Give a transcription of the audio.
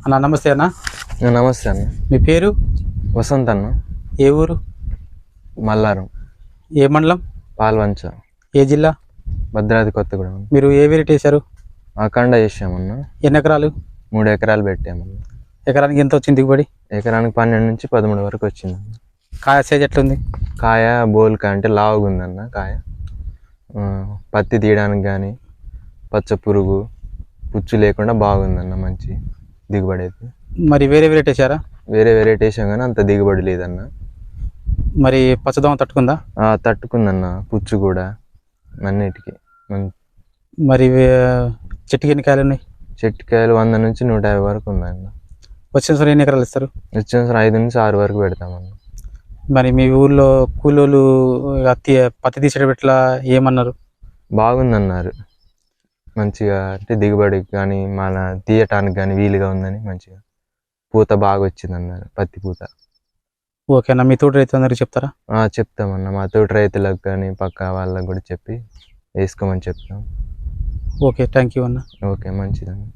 అన్న నమస్తే అన్న. నమస్తే అన్న. మీ పేరు? వసంత్ అన్న. ఏ ఊరు? మల్లారం. ఏ మండలం? పాల్వంచ. ఏ జిల్లా? భద్రాద్రి కొత్తగూడెం. మీరు ఏ వెరైటీ వేశారు? అఖండ వేసామన్న. ఎన్ని ఎకరాలు? 3 ఎకరాలు పెట్టామన్న. ఎకరానికి ఎంత వచ్చింది దిగుబడి? ఎకరానికి 12 నుంచి 13 వరకు వచ్చింది. కాయ సైజ్ ఎట్లుంది? కాయ బోల్కా అంటే లావుగా ఉందన్న కాయ. పత్తి తీయడానికి కానీ పచ్చ పురుగు పుచ్చు లేకుండా బాగుందన్న, మంచి దిగుబడి అయితే. మరి వేరే వెరైటీ వేశారా? వేరే వెరైటీ వేసాం కానీ అంత దిగుబడి లేదన్న. మరి పచ్చదోమ తట్టుకుందా? తట్టుకుందన్న, పుచ్చు కూడా అన్నిటికీ. మరి చెట్టుకి ఎన్ని కాయలు ఉన్నాయి? చెట్టుకాయలు 100 నుంచి 150 వరకు ఉందన్న. వచ్చిన సంవత్సరం ఎన్ని ఎకరాలు ఇస్తారు? వచ్చిన సంవత్సరం 5 నుంచి 6 వరకు పెడతామన్న. మరి మీ ఊళ్ళో కూలోళ్ళు పత్తి తీసేటట్లా ఏమన్నారు? బాగుందన్నారు, మంచిగా అంటే దిగుబడికి కానీ మన తీయటానికి కానీ వీలుగా ఉందని, మంచిగా పూత బాగా వచ్చిందన్నారు, పత్తి పూత. ఓకేనా, మీ తోటి రైతులందరికీ చెప్తారా? చెప్తామన్న, మా తోటి రైతులకు కానీ పక్క వాళ్ళకు కూడా చెప్పి వేసుకోమని చెప్తాం. ఓకే, థ్యాంక్ యూ అన్న. ఓకే, మంచిదన్న.